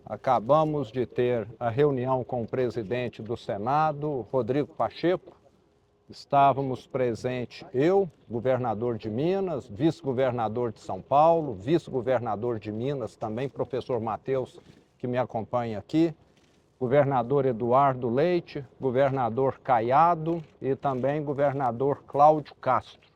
Acabamos de ter a reunião com o presidente do Senado, Rodrigo Pacheco. Estávamos presentes eu, governador de Minas, vice-governador de São Paulo, vice-governador de Minas, também professor Matheus, que me acompanha aqui, governador Eduardo Leite, governador Caiado e também governador Cláudio Castro.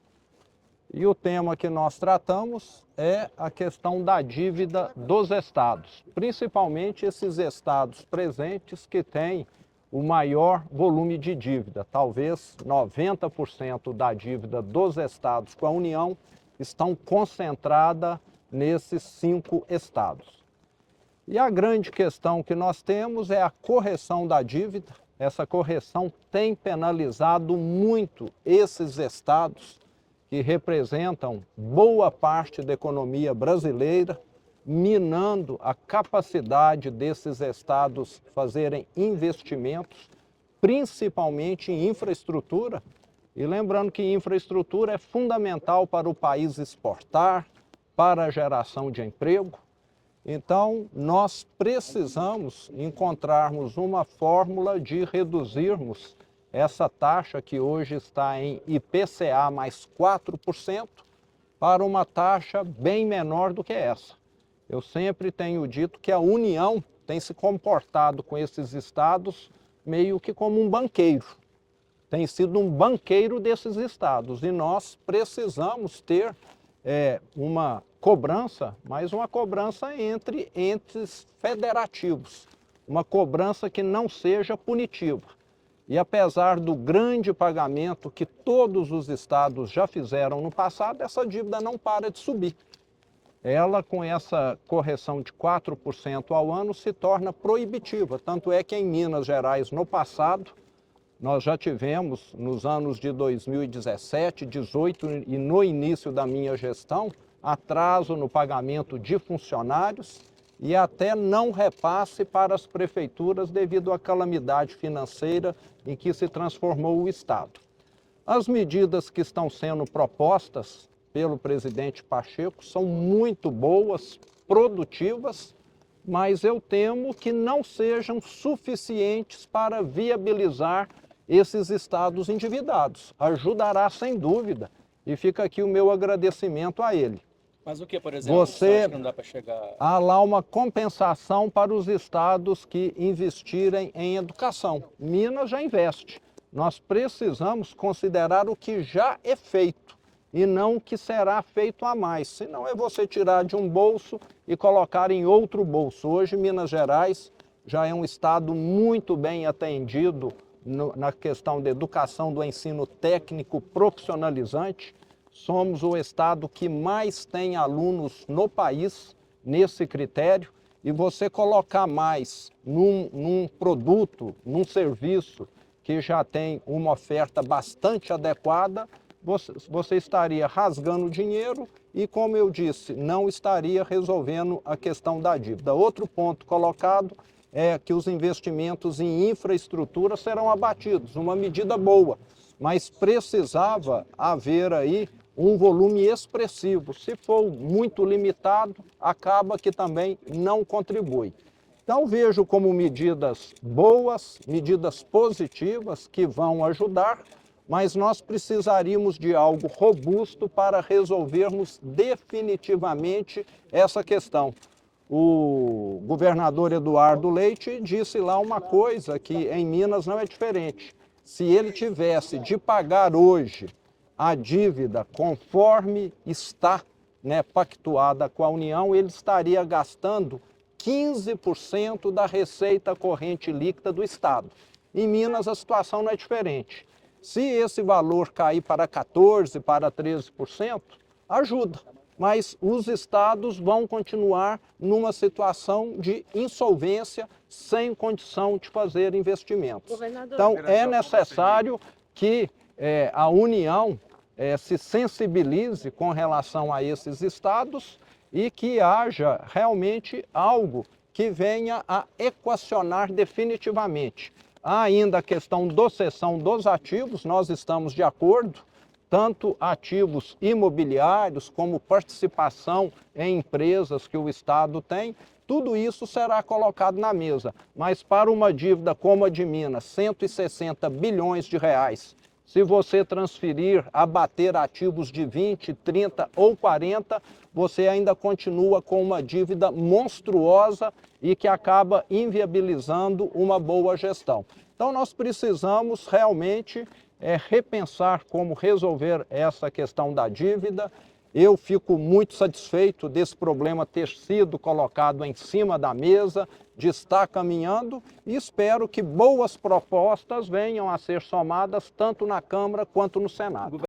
E o tema que nós tratamos é a questão da dívida dos estados, principalmente esses estados presentes que têm o maior volume de dívida. Talvez 90% da dívida dos estados com a União estão concentrada nesses 5 estados. E a grande questão que nós temos é a correção da dívida. Essa correção tem penalizado muito esses estados que representam boa parte da economia brasileira, minando a capacidade desses estados fazerem investimentos, principalmente em infraestrutura. E lembrando que infraestrutura é fundamental para o país exportar, para a geração de emprego. Então, nós precisamos encontrarmos uma fórmula de reduzirmos essa taxa que hoje está em IPCA mais 4%, para uma taxa bem menor do que essa. Eu sempre tenho dito que a União tem se comportado com esses estados meio que como um banqueiro. Tem sido um banqueiro desses estados e nós precisamos ter uma cobrança, mas uma cobrança entre entes federativos, uma cobrança que não seja punitiva. E apesar do grande pagamento que todos os estados já fizeram no passado, essa dívida não para de subir. Ela, com essa correção de 4% ao ano, se torna proibitiva. Tanto é que em Minas Gerais, no passado, nós já tivemos, nos anos de 2017, 2018 e no início da minha gestão, atraso no pagamento de funcionários e até não repasse para as prefeituras devido à calamidade financeira em que se transformou o Estado. As medidas que estão sendo propostas pelo presidente Pacheco são muito boas, produtivas, mas eu temo que não sejam suficientes para viabilizar esses estados endividados. Ajudará sem dúvida e fica aqui o meu agradecimento a ele. Mas o que, por exemplo, você acha que não dá para chegar? Há lá uma compensação para os estados que investirem em educação. Minas já investe. Nós precisamos considerar o que já é feito e não o que será feito a mais. Senão é você tirar de um bolso e colocar em outro bolso. Hoje, Minas Gerais já é um estado muito bem atendido na questão da educação do ensino técnico profissionalizante. Somos o estado que mais tem alunos no país nesse critério e você colocar mais num produto, num serviço que já tem uma oferta bastante adequada, você estaria rasgando dinheiro e, como eu disse, não estaria resolvendo a questão da dívida. Outro ponto colocado é que os investimentos em infraestrutura serão abatidos, uma medida boa, mas precisava haver aí um volume expressivo. Se for muito limitado, acaba que também não contribui. Então vejo como medidas boas, medidas positivas que vão ajudar, mas nós precisaríamos de algo robusto para resolvermos definitivamente essa questão. O governador Eduardo Leite disse lá uma coisa que em Minas não é diferente. Se ele tivesse de pagar hoje a dívida conforme está pactuada com a União, ele estaria gastando 15% da receita corrente líquida do Estado. Em Minas a situação não é diferente. Se esse valor cair para 14%, para 13%, ajuda. Mas os estados vão continuar numa situação de insolvência sem condição de fazer investimentos. Então é necessário que a União se sensibilize com relação a esses estados e que haja realmente algo que venha a equacionar definitivamente. Há ainda a questão da cessão dos ativos, nós estamos de acordo, tanto ativos imobiliários como participação em empresas que o Estado tem, tudo isso será colocado na mesa. Mas para uma dívida como a de Minas, 160 bilhões de reais, se você transferir, abater ativos de 20, 30 ou 40, você ainda continua com uma dívida monstruosa e que acaba inviabilizando uma boa gestão. Então nós precisamos realmente repensar como resolver essa questão da dívida. Eu fico muito satisfeito desse problema ter sido colocado em cima da mesa, de estar caminhando, e espero que boas propostas venham a ser somadas tanto na Câmara quanto no Senado.